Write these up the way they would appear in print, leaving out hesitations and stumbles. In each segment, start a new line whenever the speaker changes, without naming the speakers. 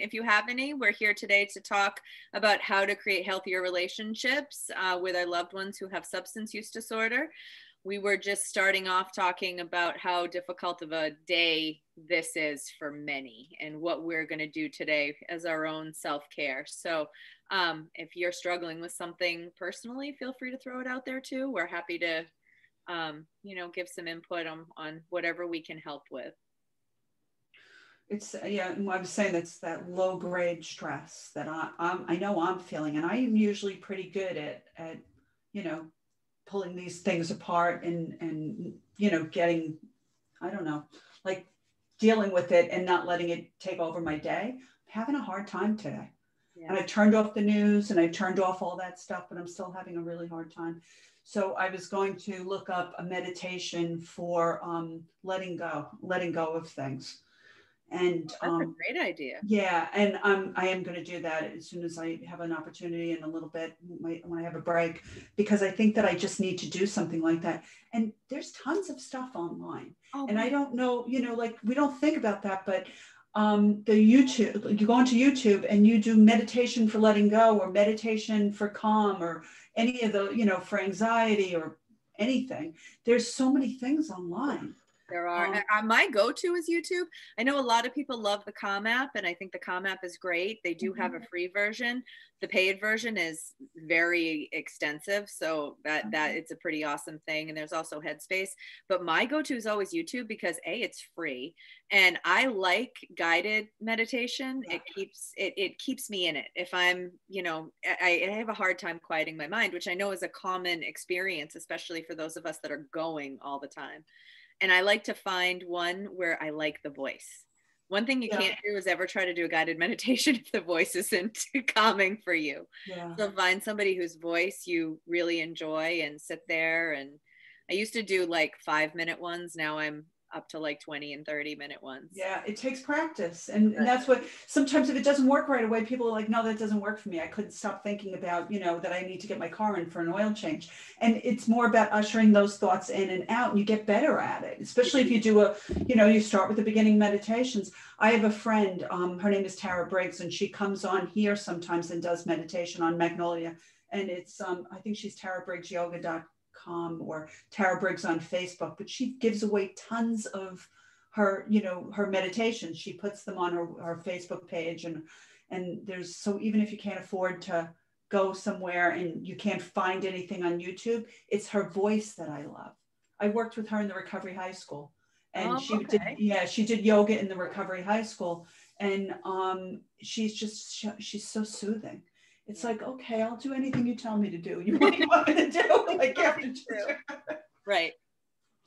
if you have any. We're here today to talk about how to create healthier relationships with our loved ones who have substance use disorder. We were just starting off talking about how difficult of a day this is for many and what we're going to do today as our own self-care. So if you're struggling with something personally, feel free to throw it out there too. We're happy to, give some input on whatever we can help with.
It's, yeah, I was saying that's that low grade stress that I know I'm feeling, and I am usually pretty good at pulling these things apart and getting, I don't know, like dealing with it and not letting it take over my day. I'm having a hard time today. Yeah. And I turned off the news and I turned off all that stuff, but I'm still having a really hard time. So I was going to look up a meditation for letting go of things. And
that's a great idea.
Yeah, and I am going to do that as soon as I have an opportunity in a little bit when I have a break, because I think that I just need to do something like that. And there's tons of stuff online, and I don't know, like we don't think about that, but the YouTube, you go onto YouTube and you do meditation for letting go or meditation for calm or any of the, for anxiety or anything. There's so many things online.
There are. My go-to is YouTube. I know a lot of people love the Calm app, and I think the Calm app is great. They do have a free version. The paid version is very extensive, so that it's a pretty awesome thing. And there's also Headspace. But my go-to is always YouTube because A, it's free, and I like guided meditation. Yeah. It keeps me in it. If I'm, I have a hard time quieting my mind, which I know is a common experience, especially for those of us that are going all the time. And I like to find one where I like the voice. One thing you can't do is ever try to do a guided meditation if the voice isn't calming for you. Yeah. So find somebody whose voice you really enjoy and sit there. And I used to do like 5-minute ones. Now I'm up to like 20 and 30-minute ones.
Yeah, it takes practice. And that's what, sometimes if it doesn't work right away, people are like, no, that doesn't work for me. I couldn't stop thinking about, that I need to get my car in for an oil change. And it's more about ushering those thoughts in and out, and you get better at it, especially if you do you start with the beginning meditations. I have a friend, her name is Tara Briggs, and she comes on here sometimes and does meditation on Magnolia. And it's, I think she's tarabriggsyoga.com or Tara Briggs on Facebook, but she gives away tons of her, her meditations. She puts them on her Facebook page, and there's, so even if you can't afford to go somewhere and you can't find anything on YouTube, it's her voice that I love. I worked with her in the recovery high school, and she did yoga in the recovery high school, and she's so soothing. It's like, okay, I'll do anything you tell me to do. You really want me to do? Like, you have to do.
Right.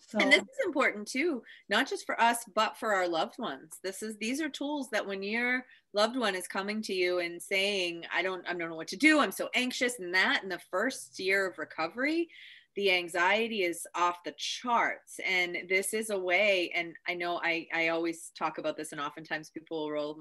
So. And this is important too, not just for us, but for our loved ones. These are tools that when your loved one is coming to you and saying, I don't know what to do, I'm so anxious, and that in the first year of recovery, the anxiety is off the charts. And this is a way, and I know I always talk about this, and oftentimes people will roll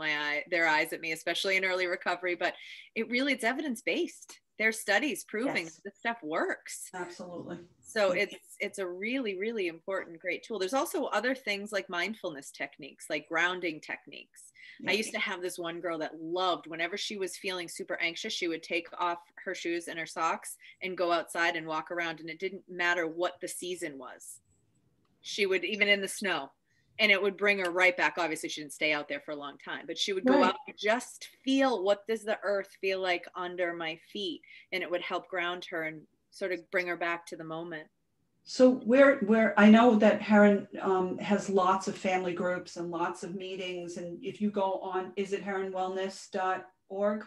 their eyes at me, especially in early recovery, but it's evidence-based. There's studies proving this stuff works.
Absolutely.
So it's a really, really important, great tool. There's also other things like mindfulness techniques, like grounding techniques. I used to have this one girl that loved, whenever she was feeling super anxious, she would take off her shoes and her socks and go outside and walk around. And it didn't matter what the season was. She would, even in the snow, and it would bring her right back. Obviously, she didn't stay out there for a long time, but she would go out and just feel, what does the earth feel like under my feet? And it would help ground her and sort of bring her back to the moment.
So where I know that Herren has lots of family groups and lots of meetings. And if you go on, is it herrenwellness.org?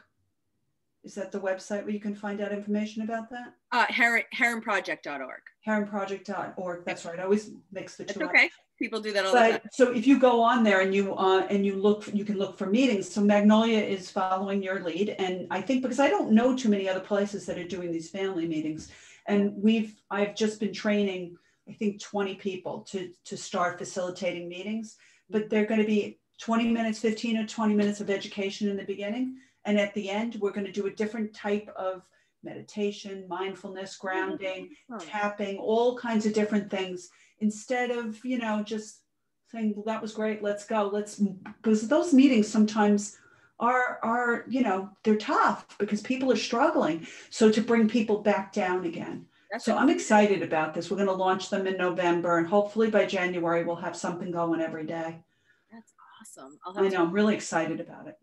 Is that the website where you can find out information about that?
Herrenproject.org.
Herrenproject.org. That's right. I always mix the two.
Okay. People do that all the time.
So if you go on there and you can look for meetings. So Magnolia is following your lead, and I think, because I don't know too many other places that are doing these family meetings, and I've just been training, I think 20 people to start facilitating meetings, but they're going to be 20 minutes, 15 or 20 minutes of education in the beginning, and at the end we're going to do a different type of meditation, mindfulness, grounding, tapping, all kinds of different things. Instead of, just saying, well, that was great, let's go, because those meetings sometimes are, you know, they're tough because people are struggling. So to bring people back down again. So I'm excited about this. We're going to launch them in November, and hopefully by January, we'll have something going every day.
That's awesome.
I know, I'm really excited about it.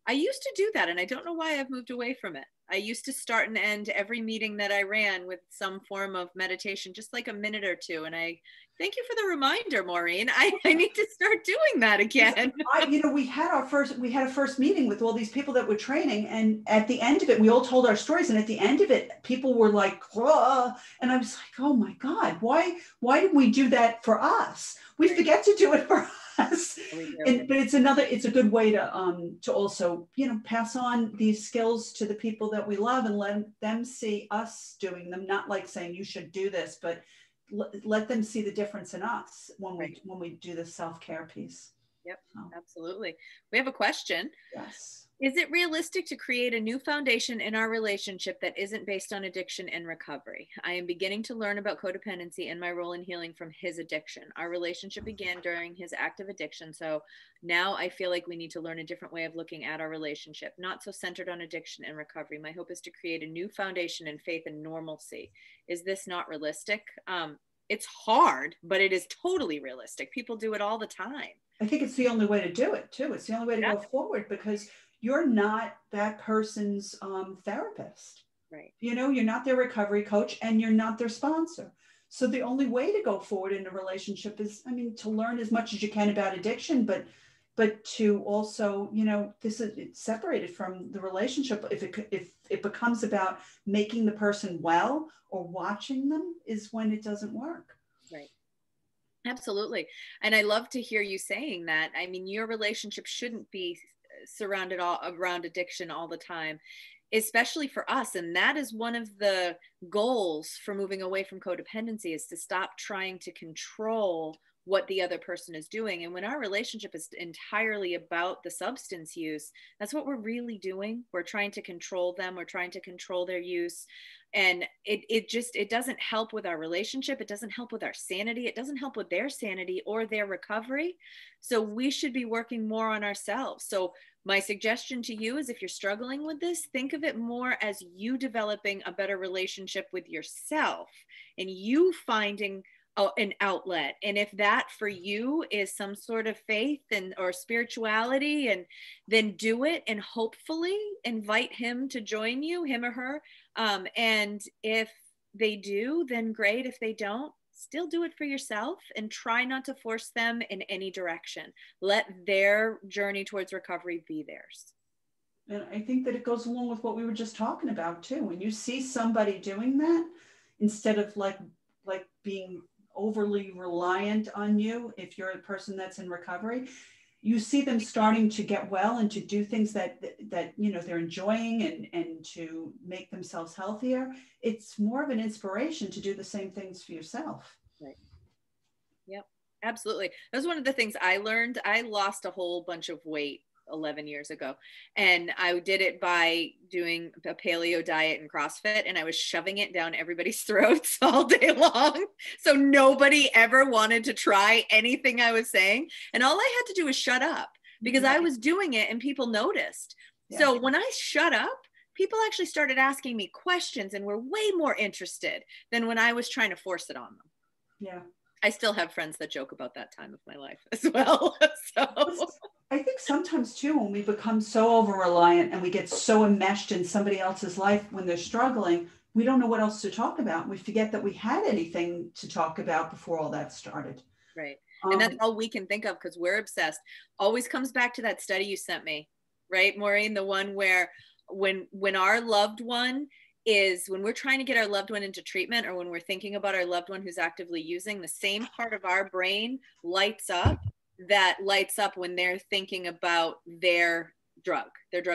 I used to do that, and I don't know why I've moved away from it. I used to start and end every meeting that I ran with some form of meditation, just like a minute or two. And I thank you for the reminder, Maureen. I need to start doing that again.
You know, we had a first meeting with all these people that were training, and at the end of it, we all told our stories. And at the end of it, people were like, whoa. And I was like, oh my God, why did we do that for us? We forget to do it for us. But it's a good way to also, you know, pass on these skills to the people that we love and let them see us doing them, not like saying you should do this, but let them see the difference in us when we do the self-care piece.
Yep, absolutely. We have a question.
Yes.
Is it realistic to create a new foundation in our relationship that isn't based on addiction and recovery? I am beginning to learn about codependency and my role in healing from his addiction. Our relationship began during his active addiction, so now I feel like we need to learn a different way of looking at our relationship, not so centered on addiction and recovery. My hope is to create a new foundation in faith and normalcy. Is this not realistic? It's hard, but it is totally realistic. People do it all the time.
I think it's the only way to do it too. It's the only way to go forward, because you're not that person's therapist.
Right.
You know, you're not their recovery coach and you're not their sponsor. So the only way to go forward in a relationship is, I mean, to learn as much as you can about addiction, but to also, you know, it's separated from the relationship. If it becomes about making the person well or watching them, is when it doesn't work.
Right. Absolutely. And I love to hear you saying that. I mean, your relationship shouldn't be surrounded all around addiction all the time, especially for us. And that is one of the goals for moving away from codependency, is to stop trying to control what the other person is doing. And when our relationship is entirely about the substance use, that's what we're really doing. We're trying to control them. We're trying to control their use. And it doesn't help with our relationship. It doesn't help with our sanity. It doesn't help with their sanity or their recovery. So we should be working more on ourselves. So my suggestion to you is, if you're struggling with this, think of it more as you developing a better relationship with yourself and you finding an outlet. And if that for you is some sort of faith or spirituality, and then do it, and hopefully invite him to join you, him or her. And if they do, then great. If they don't, still do it for yourself and try not to force them in any direction. Let their journey towards recovery be theirs.
And I think that it goes along with what we were just talking about too. When you see somebody doing that, instead of like being overly reliant on you, if you're a person that's in recovery, you see them starting to get well and to do things that you know they're enjoying and to make themselves healthier. It's more of an inspiration to do the same things for yourself.
Right. Yep, absolutely. That was one of the things I learned. I lost a whole bunch of weight 11 years ago, and I did it by doing a paleo diet and CrossFit, and I was shoving it down everybody's throats all day long, so nobody ever wanted to try anything I was saying, and all I had to do was shut up, because I was doing it and people noticed. So when I shut up, people actually started asking me questions and were way more interested than when I was trying to force it on them.
Yeah,
I still have friends that joke about that time of my life as well. So
I think sometimes too, when we become so over-reliant and we get so enmeshed in somebody else's life when they're struggling, we don't know what else to talk about. We forget that we had anything to talk about before all that started.
Right. And that's all we can think of, because we're obsessed. Always comes back to that study you sent me, right, Maureen? The one where when our loved one is, when we're trying to get our loved one into treatment, or when we're thinking about our loved one who's actively using, the same part of our brain lights up when they're thinking about their drug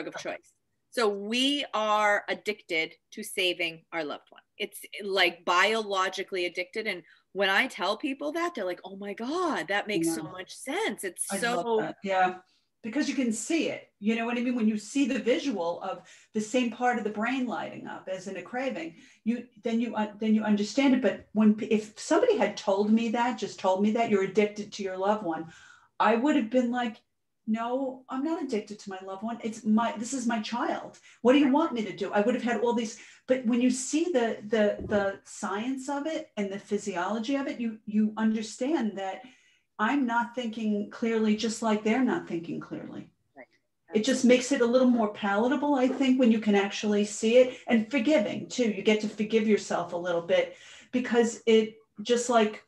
of choice. So we are addicted to saving our loved one. It's like biologically addicted. And when I tell people that, they're like, oh my God, that makes so much sense. It's so,
yeah, because you can see it, you know what I mean? When you see the visual of the same part of the brain lighting up as in a craving, then you understand it. But if somebody had told me that you're addicted to your loved one, I would have been like, no, I'm not addicted to my loved one. This is my child. What do you want me to do? I would have had all these, but when you see the science of it and the physiology of it, you understand that I'm not thinking clearly, just like they're not thinking clearly.
Right.
It just makes it a little more palatable, I think, when you can actually see it, and forgiving too. You get to forgive yourself a little bit, because it just like,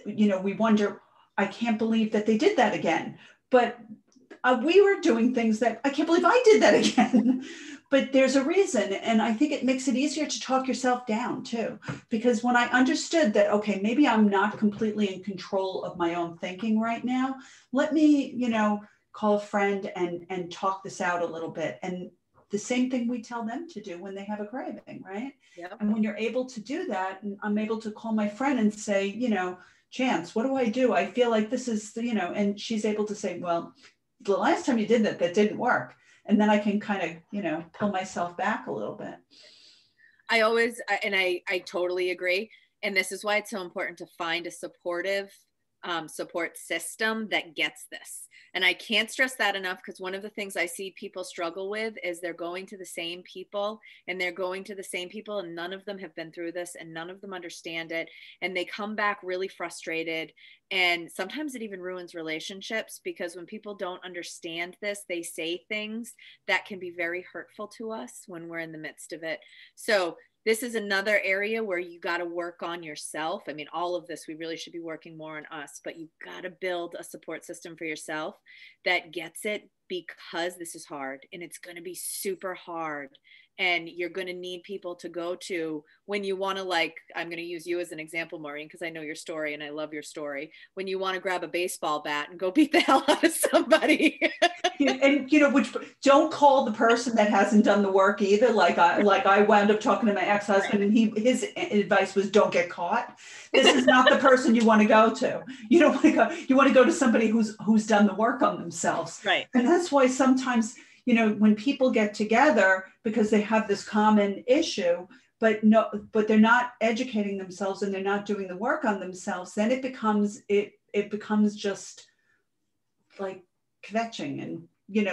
we wonder, I can't believe that they did that again. But we were doing things that I can't believe I did that again. But there's a reason. And I think it makes it easier to talk yourself down too. Because when I understood that, okay, maybe I'm not completely in control of my own thinking right now, let me, call a friend and talk this out a little bit. And the same thing we tell them to do when they have a craving, right?
Yep.
And when you're able to do that, and I'm able to call my friend and say, Chance, what do? I feel like this is, and she's able to say, well, the last time you did that didn't work. And then I can kind of, pull myself back a little bit.
I totally agree. And this is why it's so important to find a supportive support system that gets this. And I can't stress that enough, because one of the things I see people struggle with is they're going to the same people and none of them have been through this and none of them understand it. And they come back really frustrated. And sometimes it even ruins relationships, because when people don't understand this, they say things that can be very hurtful to us when we're in the midst of it. So this is another area where you got to work on yourself. I mean, all of this, we really should be working more on us, but you got to build a support system for yourself that gets it, because this is hard and it's going to be super hard. And you're going to need people to go to when you want to, like, I'm going to use you as an example, Maureen, because I know your story and I love your story. When you want to grab a baseball bat and go beat the hell out of somebody.
And which, don't call the person that hasn't done the work either. Like I wound up talking to my ex-husband, and his advice was, don't get caught. This is not the person you want to go to. You don't want to go. You want to go to somebody who's done the work on themselves.
Right.
And that's why sometimes, when people get together because they have this common issue, but they're not educating themselves and they're not doing the work on themselves, then it becomes just like kvetching and,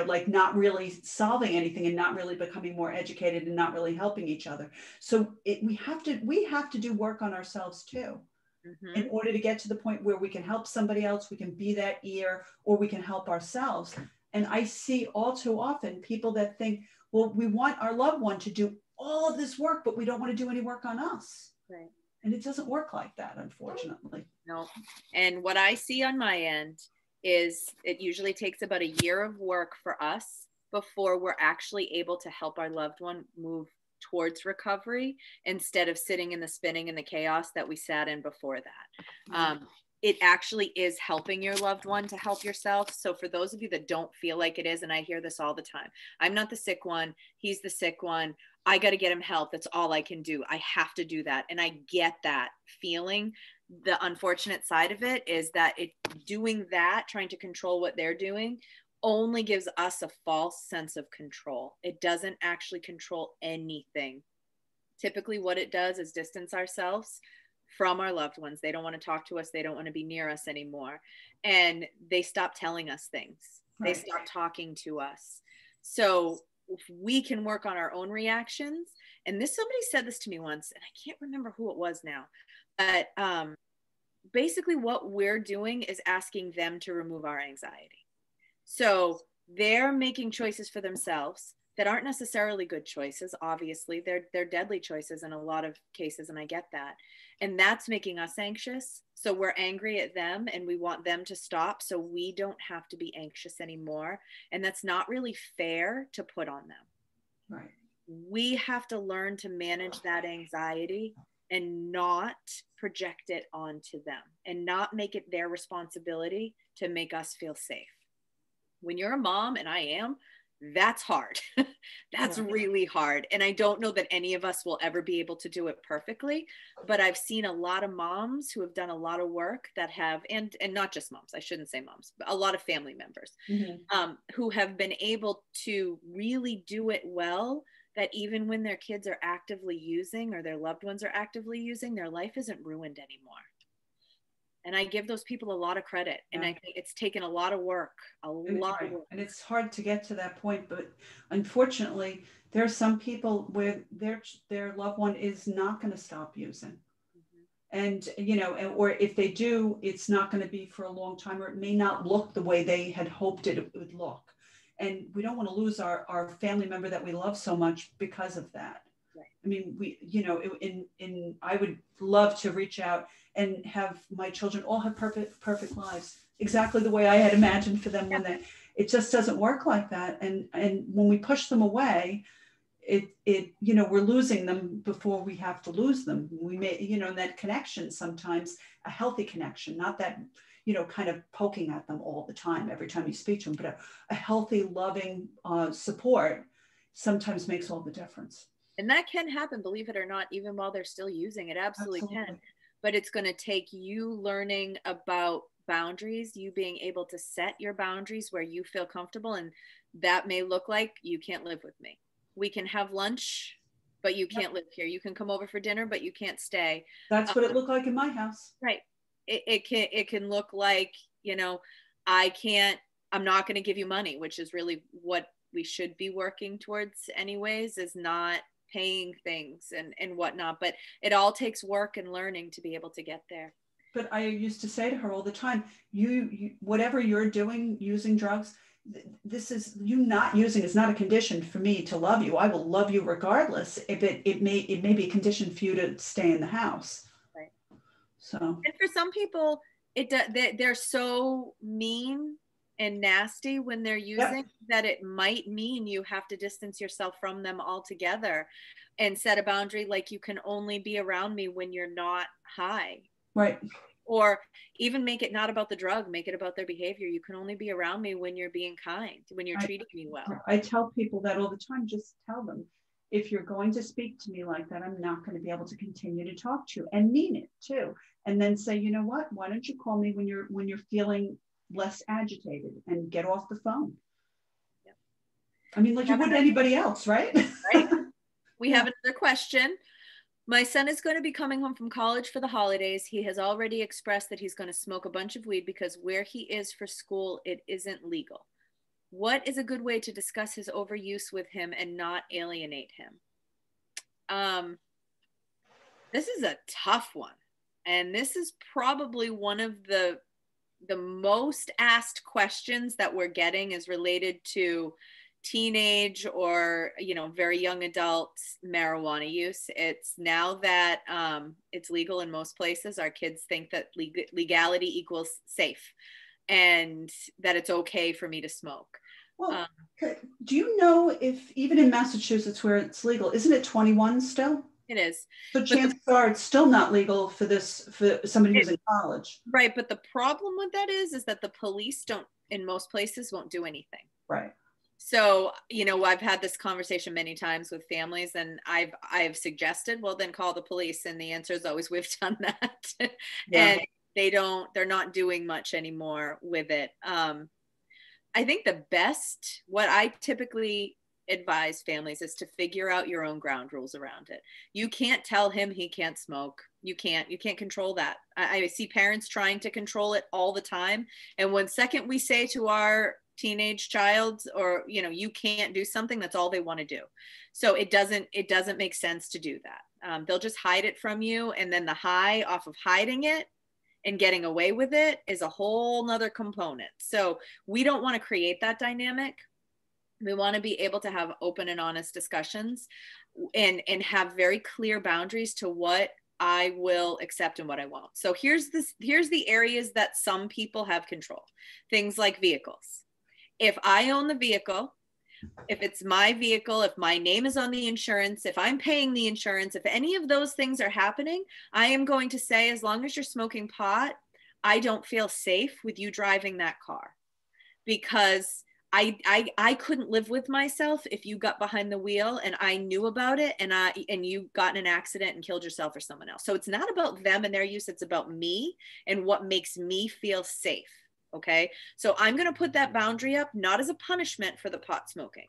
like not really solving anything and not really becoming more educated and not really helping each other. So we have to do work on ourselves too. Mm-hmm. In order to get to the point where we can help somebody else, we can be that ear, or we can help ourselves. And I see all too often people that think, well, we want our loved one to do all of this work, but we don't want to do any work on us.
Right.
And it doesn't work like that, unfortunately.
No. And what I see on my end is it usually takes about a year of work for us before we're actually able to help our loved one move towards recovery, instead of sitting in the spinning and the chaos that we sat in before that. It actually is helping your loved one to help yourself. So for those of you that don't feel like it is, and I hear this all the time, I'm not the sick one, he's the sick one, I got to get him help, that's all I can do, I have to do that. And I get that feeling. The unfortunate side of it is that doing that, trying to control what they're doing, only gives us a false sense of control. It doesn't actually control anything. Typically what it does is distance ourselves from our loved ones. They don't want to talk to us. They don't want to be near us anymore. And they stop telling us things. Right. They stop talking to us. So if we can work on our own reactions, and somebody said this to me once, and I can't remember who it was now, but basically what we're doing is asking them to remove our anxiety. So they're making choices for themselves that aren't necessarily good choices. Obviously, they're deadly choices in a lot of cases, and I get that. And that's making us anxious. So we're angry at them and we want them to stop so we don't have to be anxious anymore. And that's not really fair to put on them.
Right.
We have to learn to manage that anxiety and not project it onto them and not make it their responsibility to make us feel safe. When you're a mom, and I am, that's hard. That's really hard. And I don't know that any of us will ever be able to do it perfectly, but I've seen a lot of moms who have done a lot of work that have, and not just moms, I shouldn't say moms, but a lot of family members, who have been able to really do it well, that even when their kids are actively using or their loved ones are actively using, their life isn't ruined anymore. And I give those people a lot of credit.
Yeah.
And I think it's taken a lot of work, a lot of work.
And it's hard to get to that point, but unfortunately, there are some people where their loved one is not going to stop using. And, you know, or if they do, it's not going to be for a long time, or it may not look the way they had hoped it would look. And we don't want to lose our family member that we love so much because of that.
Right.
I mean, we, you know, I would love to reach out and have my children all have perfect lives, exactly the way I had imagined for them. When it just doesn't work like that. And when we push them away, it you know, we're losing them before we have to lose them. We may, you know, that connection, sometimes a healthy connection, not that, you know, kind of poking at them all the time every time you speak to them, but a healthy, loving support sometimes makes all the difference.
And that can happen, believe it or not, even while they're still using it. Absolutely can. But it's going to take you learning about boundaries, you being able to set your boundaries where you feel comfortable. And that may look like, you can't live with me. We can have lunch, but you can't live here. You can come over for dinner, but you can't stay.
That's what it looked like in my house.
Right. It can look like, you know, I'm not going to give you money, which is really what we should be working towards anyways, is not paying things and whatnot. But it all takes work and learning to be able to get there.
But I used to say to her all the time, you whatever you're doing, using drugs, this is you not using is not a condition for me to love you. I will love you regardless. If it may be a condition for you to stay in the house.
Right.
So.
And for some people, they're so mean and nasty when they're using that it might mean you have to distance yourself from them altogether and set a boundary, like you can only be around me when you're not high.
Right.
Or even make it not about the drug, make it about their behavior. You can only be around me when you're being kind, when you're treating me well.
I tell people that all the time. Just tell them, if you're going to speak to me like that, I'm not going to be able to continue to talk to you, and mean it too. And then say, you know what, why don't you call me when you're feeling less agitated, and get off the phone.
Yeah.
I mean, like you would anybody else, right?
Right. We have another question. My son is going to be coming home from college for the holidays. He has already expressed that he's going to smoke a bunch of weed because where he is for school, it isn't legal. What is a good way to discuss his overuse with him and not alienate him? This is a tough one. And this is probably one of the most asked questions that we're getting is related to teenage or, you know, very young adults marijuana use. It's now that it's legal in most places, our kids think that legality equals safe and that it's okay for me to smoke.
Well, do you know if even in Massachusetts where it's legal, isn't it 21 still?
It is.
So chances are it's still not legal for somebody who's in college.
Right. But the problem with that is that the police in most places won't do anything. Right. So, you know, I've had this conversation many times with families, and I've suggested, well, then call the police. And the answer is always, we've done that. And they're not doing much anymore with it. I think what I typically advise families is to figure out your own ground rules around it. You can't tell him he can't smoke. You can't control that. I see parents trying to control it all the time. And one second we say to our teenage child, or, you know, you can't do something, that's all they want to do. So it doesn't make sense to do that. They'll just hide it from you. And then the high off of hiding it and getting away with it is a whole nother component. So we don't want to create that dynamic. We want to be able to have open and honest discussions and have very clear boundaries to what I will accept and what I won't. So here's the areas that some people have control. Things like vehicles. If I own the vehicle, if it's my vehicle, if my name is on the insurance, if I'm paying the insurance, if any of those things are happening, I am going to say, as long as you're smoking pot, I don't feel safe with you driving that car, because I couldn't live with myself if you got behind the wheel and I knew about it and you got in an accident and killed yourself or someone else. So it's not about them and their use. It's about me and what makes me feel safe. Okay. So I'm going to put that boundary up, not as a punishment for the pot smoking,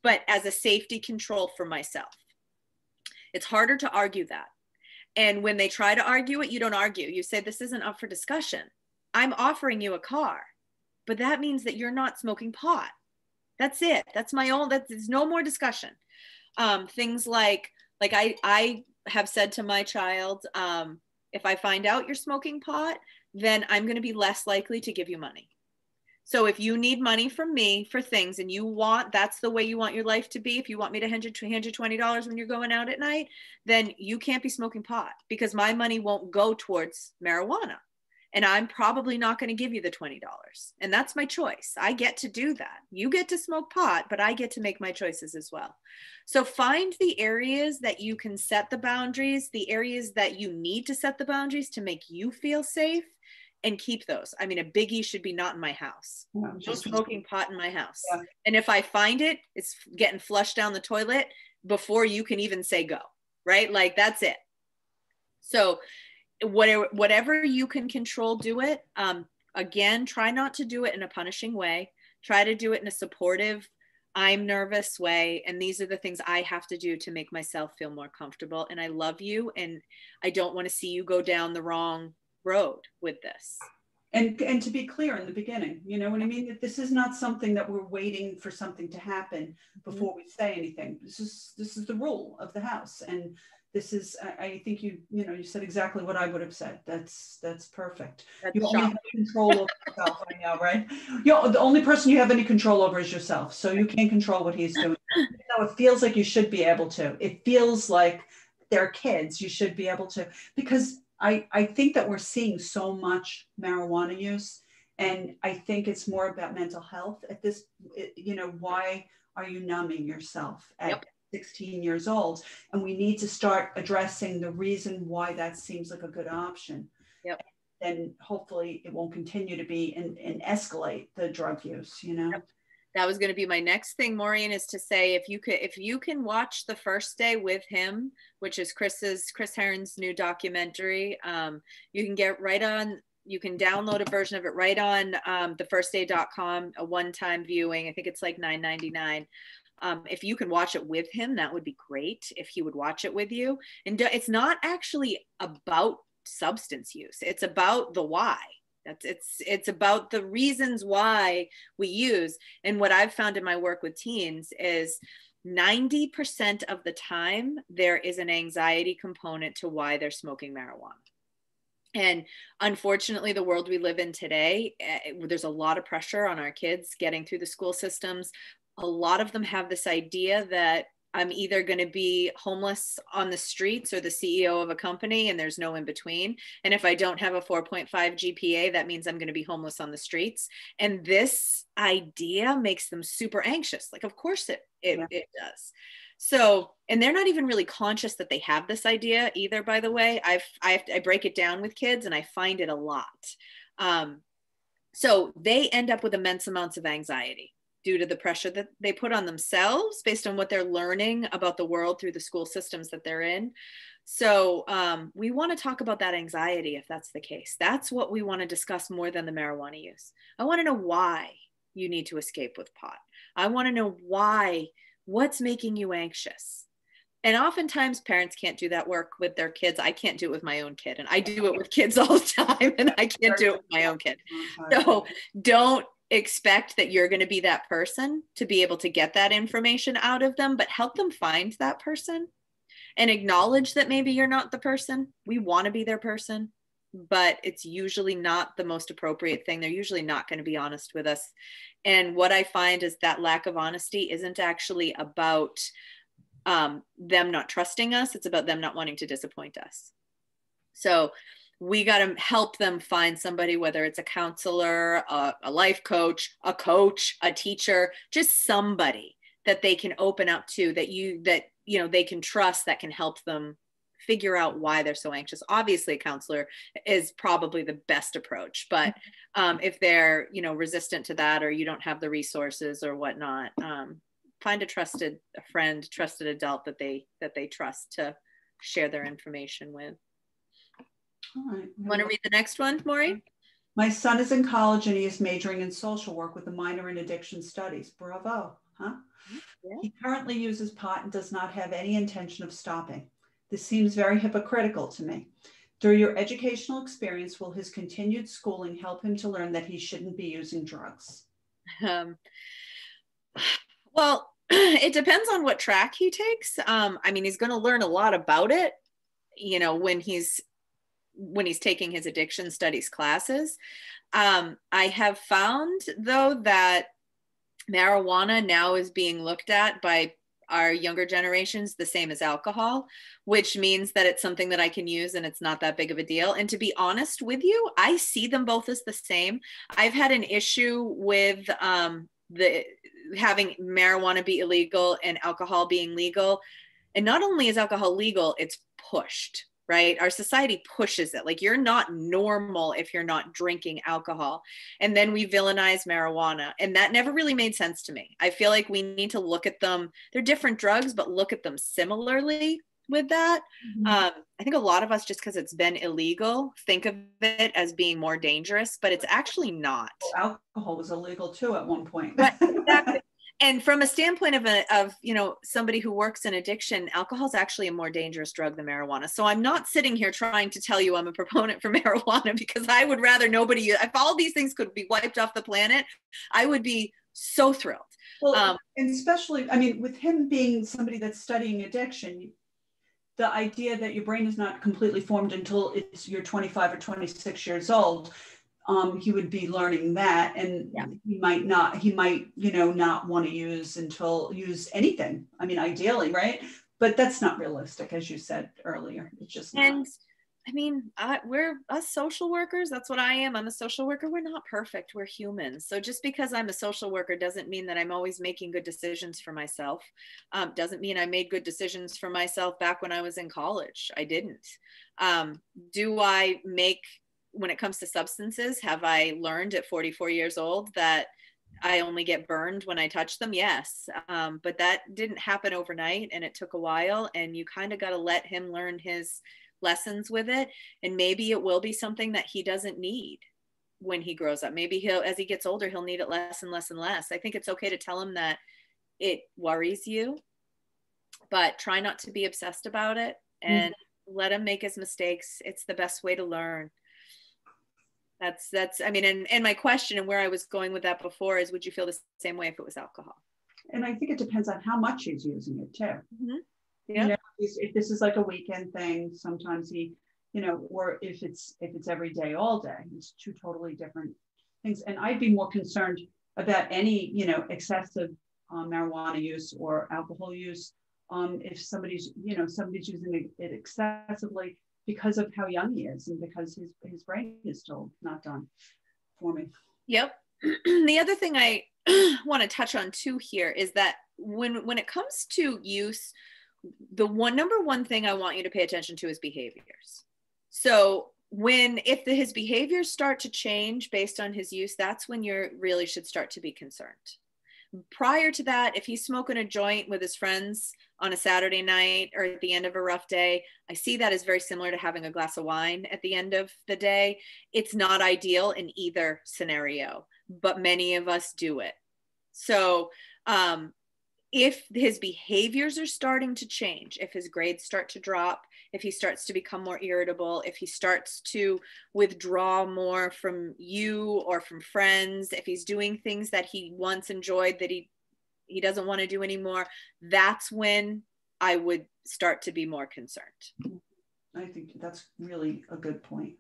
but as a safety control for myself. It's harder to argue that. And when they try to argue it, you don't argue. You say, this isn't up for discussion. I'm offering you a car, but that means that you're not smoking pot. That's it. That's my own, there's no more discussion. Things like I have said to my child, if I find out you're smoking pot, then I'm going to be less likely to give you money. So if you need money from me for things and you want, that's the way you want your life to be. If you want me to hand you $20 when you're going out at night, then you can't be smoking pot, because my money won't go towards marijuana. And I'm probably not going to give you the $20. And that's my choice. I get to do that. You get to smoke pot, but I get to make my choices as well. So find the areas that you can set the boundaries, the areas that you need to set the boundaries to make you feel safe, and keep those. I mean, a biggie should be not in my house. No smoking pot in my house. Yeah. And if I find it, it's getting flushed down the toilet before you can even say go, right? Like, that's it. So whatever you can control, do it. Again, try not to do it in a punishing way. Try to do it in a supportive, I'm nervous way. And these are the things I have to do to make myself feel more comfortable. And I love you. And I don't want to see you go down the wrong road with this.
And to be clear in the beginning, you know what I mean? This is not something that we're waiting for something to happen before we say anything. This is the rule of the house. And this is, I think you said exactly what I would have said. That's perfect. You only have control over yourself. I know, right? The only person you have any control over is yourself. So you can't control what he's doing. It feels like you should be able to. It feels like they're kids. You should be able to, because I think that we're seeing so much marijuana use, and I think it's more about mental health at this, why are you numbing yourself at 16 years old? And we need to start addressing the reason why that seems like a good option.
Yep.
And hopefully it won't continue to be and escalate the drug use,
Yep. That was going to be my next thing, Maureen, is to say, if you can watch The First Day with Him, which is Chris Herren's new documentary, you can get right on, you can download a version of it right on thefirstday.com, a one-time viewing. I think it's like $9.99. If you can watch it with him, that would be great if he would watch it with you. And it's not actually about substance use. It's about the why. It's about the reasons why we use. And what I've found in my work with teens is 90% of the time, there is an anxiety component to why they're smoking marijuana. And unfortunately, the world we live in today, there's a lot of pressure on our kids getting through the school systems. A lot of them have this idea that I'm either going to be homeless on the streets or the CEO of a company, and there's no in between. And if I don't have a 4.5 GPA, that means I'm going to be homeless on the streets. And this idea makes them super anxious. Like, of course it does. So, and they're not even really conscious that they have this idea either, by the way. I break it down with kids, and I find it a lot. So they end up with immense amounts of anxiety due to the pressure that they put on themselves based on what they're learning about the world through the school systems that they're in. So we want to talk about that anxiety if that's the case. That's what we want to discuss more than the marijuana use. I want to know why you need to escape with pot. I want to know what's making you anxious. And oftentimes parents can't do that work with their kids. I can't do it with my own kid. And I do it with kids all the time, and I can't do it with my own kid. So don't expect that you're going to be that person to be able to get that information out of them, but help them find that person and acknowledge that maybe you're not the person. We want to be their person, but it's usually not the most appropriate thing. They're usually not going to be honest with us. And what I find is that lack of honesty isn't actually about them not trusting us. It's about them not wanting to disappoint us. So we got to help them find somebody, whether it's a counselor, a life coach, a teacher, just somebody that they can open up to, that they can trust, that can help them figure out why they're so anxious. Obviously, a counselor is probably the best approach, but if they're, resistant to that, or you don't have the resources or whatnot, find a friend, trusted adult that they trust to share their information with.
All right.
Want to read the next one, Maureen?
My son is in college and he is majoring in social work with a minor in addiction studies. Bravo, huh? Yeah. He currently uses pot and does not have any intention of stopping. This seems very hypocritical to me. Through your educational experience, will his continued schooling help him to learn that he shouldn't be using drugs?
Well, it depends on what track he takes. I mean, he's going to learn a lot about it, you know, when he's taking his addiction studies classes. I have found, though, that marijuana now is being looked at by our younger generations the same as alcohol, which means that it's something that I can use and it's not that big of a deal. And to be honest with you, I see them both as the same. I've had an issue with the having marijuana be illegal and alcohol being legal. And not only is alcohol legal, it's pushed, right? Our society pushes it. Like, you're not normal if you're not drinking alcohol. And then we villainize marijuana. And that never really made sense to me. I feel like we need to look at them. They're different drugs, but look at them similarly with that. I think a lot of us, just because it's been illegal, think of it as being more dangerous, but it's actually not.
Well, alcohol was illegal too at one point.
Right, exactly. And from a standpoint of you know, somebody who works in addiction, alcohol is actually a more dangerous drug than marijuana. So I'm not sitting here trying to tell you I'm a proponent for marijuana, because I would rather nobody, if all these things could be wiped off the planet, I would be so thrilled.
Well, and especially, I mean, with him being somebody that's studying addiction, the idea that your brain is not completely formed until you're 25 or 26 years old, he would be learning that, and he might, you know, not want to use anything. I mean, ideally, right? But that's not realistic, as you said earlier. It's just not.
And I mean, we're us social workers. That's what I am. I'm a social worker. We're not perfect. We're humans. So just because I'm a social worker doesn't mean that I'm always making good decisions for myself. Doesn't mean I made good decisions for myself back when I was in college. I didn't. When it comes to substances, have I learned at 44 years old that I only get burned when I touch them? Yes. But that didn't happen overnight, and it took a while, and you kind of got to let him learn his lessons with it. And maybe it will be something that he doesn't need when he grows up. Maybe as he gets older, he'll need it less and less and less. I think it's okay to tell him that it worries you, but try not to be obsessed about it, and let him make his mistakes. It's the best way to learn. That's I mean, and my question and where I was going with that before is, would you feel the same way if it was alcohol?
And I think it depends on how much he's using it too.
Yeah.
You know, if this is like a weekend thing, sometimes he, you know, or if it's every day, all day, it's two totally different things. And I'd be more concerned about any, you know, excessive marijuana use or alcohol use. If somebody's using it excessively, because of how young he is, and because his brain is still not done forming.
Yep. The other thing I want to touch on too here is that when it comes to use, the number one thing I want you to pay attention to is behaviors. So if his behaviors start to change based on his use, that's when you really should start to be concerned. Prior to that, if he's smoking a joint with his friends on a Saturday night or at the end of a rough day, I see that as very similar to having a glass of wine at the end of the day. It's not ideal in either scenario, but many of us do it. So if his behaviors are starting to change, if his grades start to drop, if he starts to become more irritable, if he starts to withdraw more from you or from friends, if he's doing things that he once enjoyed that he doesn't want to do anymore, that's when I would start to be more concerned.
I think that's really a good point.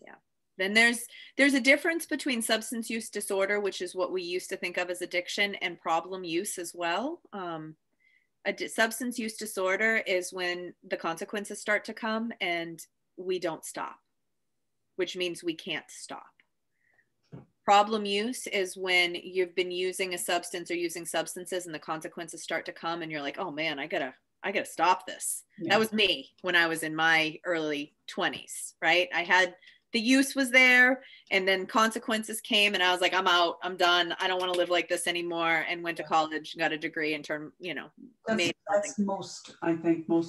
Yeah. Then there's a difference between substance use disorder, which is what we used to think of as addiction, and problem use as well. Substance use disorder is when the consequences start to come and we don't stop, which means we can't stop. Problem use is when you've been using a substance or using substances and the consequences start to come and you're like, oh man, I gotta stop this. Yeah. That was me when I was in my early 20s, right? The use was there, and then consequences came, and I was like, I'm out, I'm done. I don't want to live like this anymore, and went to college, got a degree, and
that's most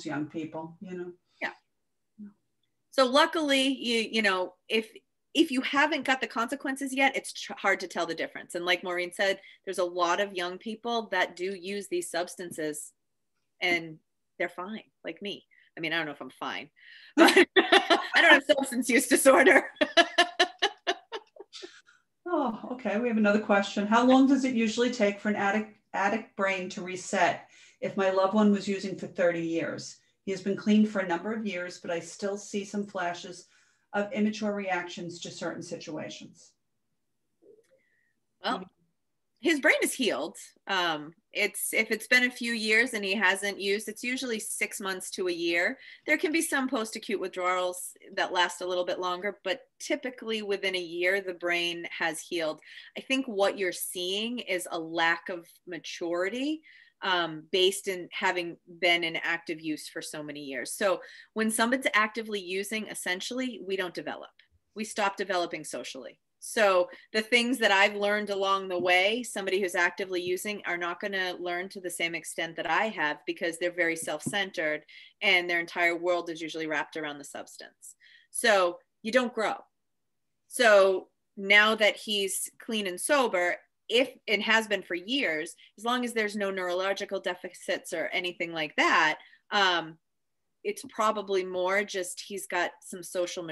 young people, you know?
Yeah. So luckily, if you haven't got the consequences yet, it's hard to tell the difference. And like Maureen said, there's a lot of young people that do use these substances, and they're fine, like me. I mean, I don't know if I'm fine, but I don't have substance use disorder.
Oh, okay. We have another question. How long does it usually take for an addict brain to reset if my loved one was using for 30 years? He has been clean for a number of years, but I still see some flashes of immature reactions to certain situations.
Well, his brain is healed. If it's been a few years and he hasn't used, it's usually 6 months to a year. There can be some post-acute withdrawals that last a little bit longer, but typically within a year, the brain has healed. I think what you're seeing is a lack of maturity based in having been in active use for so many years. So when somebody's actively using, essentially, we don't develop. We stop developing socially. So the things that I've learned along the way, somebody who's actively using are not going to learn to the same extent that I have, because they're very self-centered and their entire world is usually wrapped around the substance. So you don't grow. So now that he's clean and sober, if it has been for years, as long as there's no neurological deficits or anything like that, it's probably more just he's got some social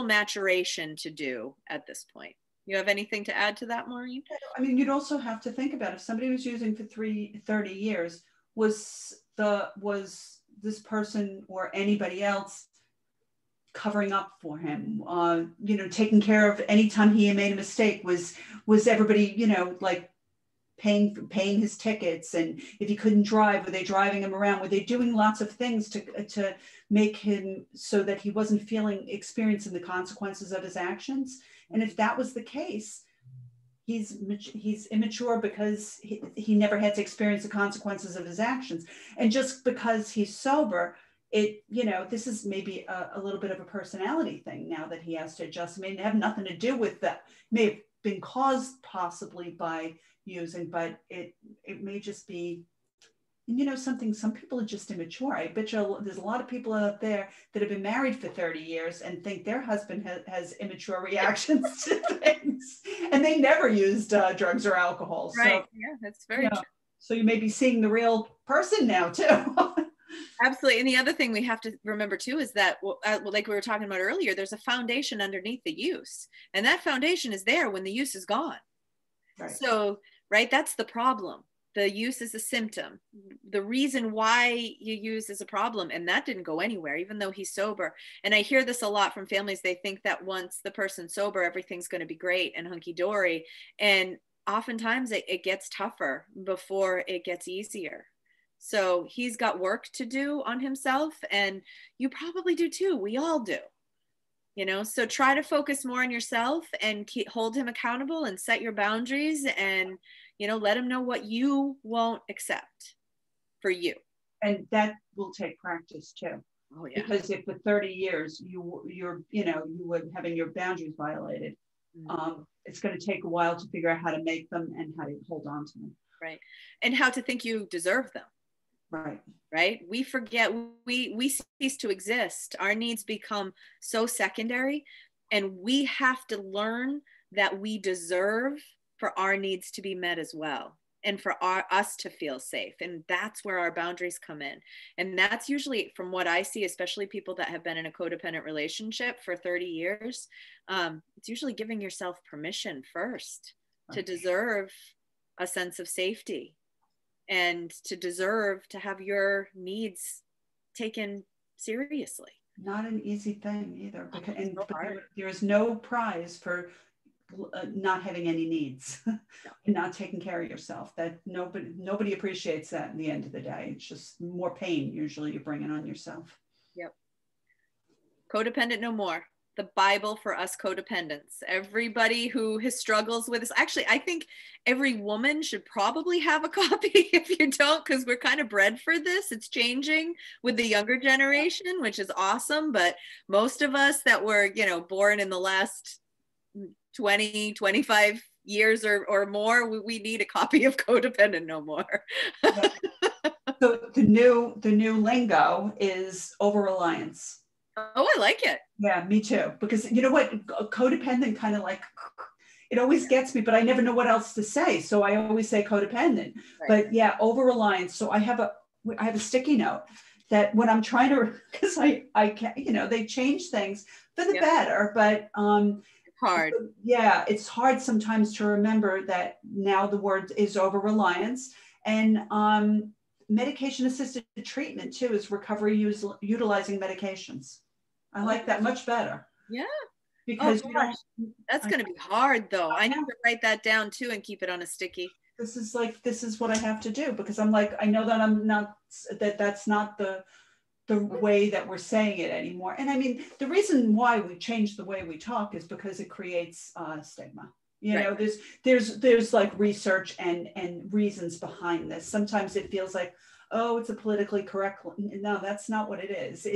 maturation to do at this point. You have anything to add to that, Maureen?
I mean, you'd also have to think about if somebody was using for 30 years, was this person or anybody else covering up for him, taking care of any time he made a mistake? Was everybody, like paying his tickets? And if he couldn't drive, were they driving him around? Were they doing lots of things to make him so that he wasn't experiencing the consequences of his actions? And if that was the case, he's immature because he never had to experience the consequences of his actions. And just because he's sober, this is maybe a little bit of a personality thing now that he has to adjust. It may have nothing to do with that. May have been caused possibly by using, but it may just be, some people are just immature. I bet you there's a lot of people out there that have been married for 30 years and think their husband has immature reactions to things, and they never used drugs or alcohol.
Right.
So,
yeah, that's very true.
So you may be seeing the real person now too.
Absolutely. And the other thing we have to remember too is that, like we were talking about earlier, there's a foundation underneath the use, and that foundation is there when the use is gone. Right. So, right, that's the problem. The use is a symptom. The reason why you use is a problem, and that didn't go anywhere, even though he's sober. And I hear this a lot from families. They think that once the person's sober, everything's going to be great and hunky-dory. And oftentimes it gets tougher before it gets easier. So he's got work to do on himself, and you probably do too. We all do. So try to focus more on yourself and hold him accountable and set your boundaries, and let him know what you won't accept for you.
And that will take practice too.
Oh yeah.
Because if for 30 years you were having your boundaries violated, it's going to take a while to figure out how to make them and how to hold on to them.
Right. And how to think you deserve them. Right. We forget, we cease to exist. Our needs become so secondary, and we have to learn that we deserve for our needs to be met as well, and for us to feel safe. And that's where our boundaries come in. And that's usually, from what I see, especially people that have been in a codependent relationship for 30 years, it's usually giving yourself permission first to deserve a sense of safety, and to deserve to have your needs taken seriously.
Not an easy thing either, because there is no prize for not having any needs and not taking care of yourself. That nobody appreciates that in the end of the day. It's just more pain usually you're bringing on yourself.
Yep. Codependent no more. The Bible for us codependents. Everybody who struggles with this. Actually, I think every woman should probably have a copy if you don't, because we're kind of bred for this. It's changing with the younger generation, which is awesome. But most of us that were, born in the last 20, 25 years or more, we need a copy of Codependent No More.
So the new lingo is over-reliance.
Oh, I like it.
Yeah, me too. Because you know what, codependent kind of like, it always gets me, but I never know what else to say. So I always say codependent. Right. But yeah, over-reliance. So I have I have a sticky note that when I'm trying to, because I can't, you know, they change things for the better, but
it's hard.
Yeah, it's hard sometimes to remember that now the word is over reliance, and medication assisted treatment too is recovery utilizing medications. I like that much better.
Yeah.
Because
that's going to be hard though. I need to write that down too and keep it on a sticky.
This is what I have to do, because I'm like, I know that I'm not, that's not the way that we're saying it anymore. And I mean, the reason why we change the way we talk is because it creates stigma. You know, there's like research and reasons behind this. Sometimes it feels like, oh, it's a politically correct. No, that's not what it is.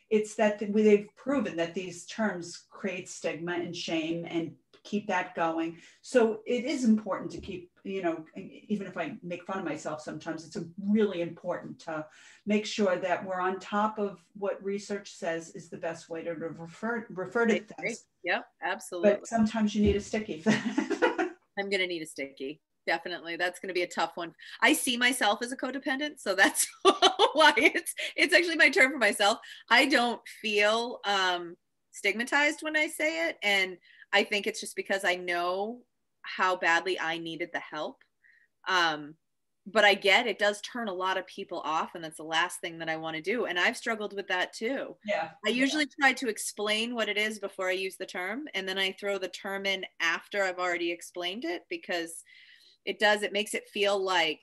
It's that they've proven that these terms create stigma and shame and keep that going. So it is important to keep, you know, even if I make fun of myself sometimes, it's really important to make sure that we're on top of what research says is the best way to refer to things.
Yep, absolutely.
But sometimes you need a sticky.
I'm going to need a sticky. Definitely. That's going to be a tough one. I see myself as a codependent. So that's why it's actually my term for myself. I don't feel stigmatized when I say it. And I think it's just because I know how badly I needed the help. But I get it does turn a lot of people off, and that's the last thing that I want to do. And I've struggled with that too.
Yeah.
I usually try to explain what it is before I use the term, and then I throw the term in after I've already explained it, because it makes it feel like,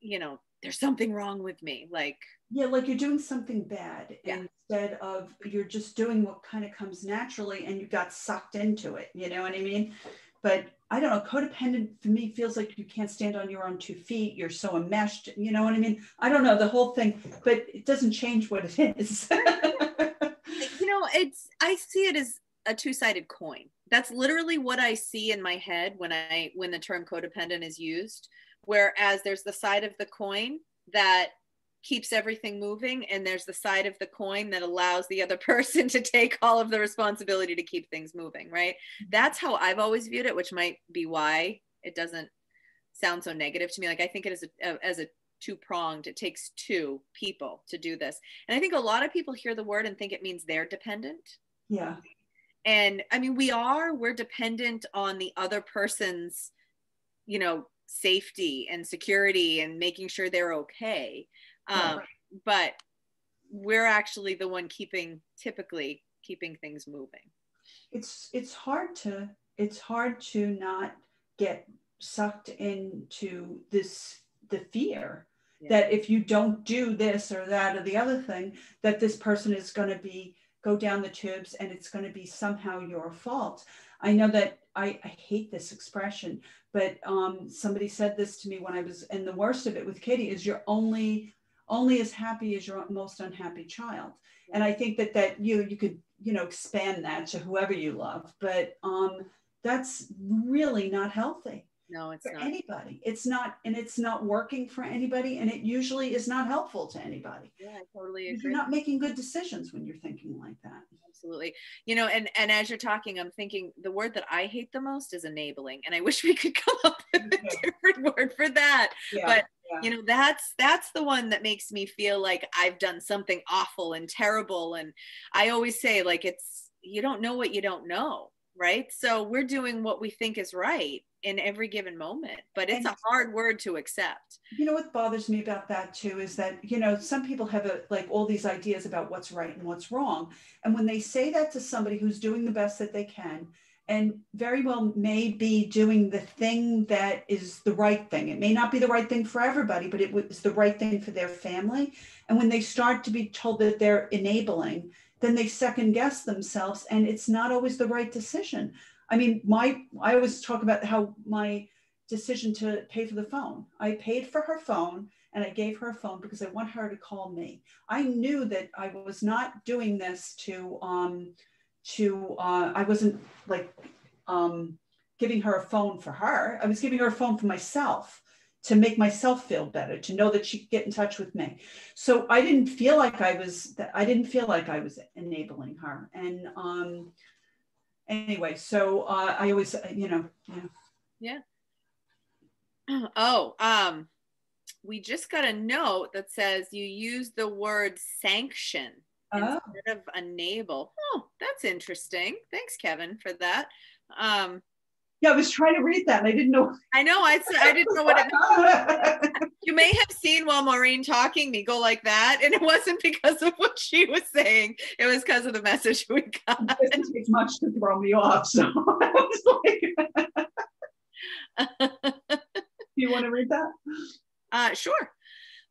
you know, there's something wrong with me. Like,
yeah, like you're doing something bad instead of you're just doing what kind of comes naturally and you got sucked into it. You know what I mean? But I don't know, codependent for me feels like you can't stand on your own 2 feet. You're so enmeshed. You know what I mean? I don't know the whole thing, but it doesn't change what it is.
You know, I see it as a two-sided coin. That's literally what I see in my head when the term codependent is used. Whereas there's the side of the coin that keeps everything moving, and there's the side of the coin that allows the other person to take all of the responsibility to keep things moving, right? That's how I've always viewed it, which might be why it doesn't sound so negative to me. Like, I think it is as a two-pronged, it takes two people to do this. And I think a lot of people hear the word and think it means they're dependent.
Yeah.
And I mean, we're dependent on the other person's, you know, safety and security and making sure they're okay. But we're actually the one typically keeping things moving.
It's hard to not get sucked into the fear that if you don't do this or that or the other thing, that this person is going to go down the tubes and it's going to be somehow your fault. I know that I hate this expression, but somebody said this to me when I was, and the worst of it with Kitty is you're only as happy as your most unhappy child. And I think that you could, you know, expand that to whoever you love, but that's really not healthy.
No, it's
for
not.
Anybody. It's not, and it's not working for anybody, and it usually is not helpful to anybody.
Yeah, I totally agree.
You're not making good decisions when you're thinking like that.
Absolutely. You know, and as you're talking, I'm thinking the word that I hate the most is enabling, and I wish we could come up with a different word for that. But you know, that's the one that makes me feel like I've done something awful and terrible. And I always say, like, you don't know what you don't know, right? So we're doing what we think is right in every given moment, but it's a hard word to accept.
You know what bothers me about that too is that, you know, some people have like all these ideas about what's right and what's wrong, and when they say that to somebody who's doing the best that they can and very well may be doing the thing that is the right thing, it may not be the right thing for everybody, but it was the right thing for their family, and when they start to be told that they're enabling, then they second guess themselves, and it's not always the right decision. I mean, I always talk about how my decision to pay for the phone, I paid for her phone and I gave her a phone because I want her to call me. I knew that I was not doing this I wasn't like giving her a phone for her. I was giving her a phone for myself, to make myself feel better, to know that she could get in touch with me. So I didn't feel like I was enabling her. And anyway, so I always, you know.
Yeah. Oh, we just got a note that says you use the word sanction instead of enable. Oh, that's interesting. Thanks, Kevin, for that.
Yeah, I was trying to read that and I didn't know.
I know, I didn't know what it meant. You may have seen while Maureen talking me go like that, and it wasn't because of what she was saying. It was because of the message we got.
It doesn't take much to throw me off, so I was like, do you want to read that?
Sure.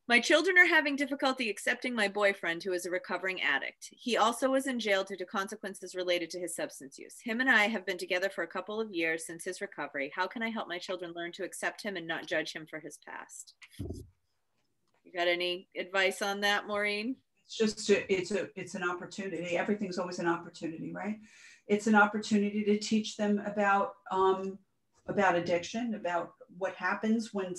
My children are having difficulty accepting my boyfriend, who is a recovering addict. He also was in jail due to consequences related to his substance use. Him and I have been together for a couple of years since his recovery. How can I help my children learn to accept him and not judge him for his past? You got any advice on that, Maureen?
It's just, it's an opportunity. Everything's always an opportunity, right? It's an opportunity to teach them about addiction, about what happens when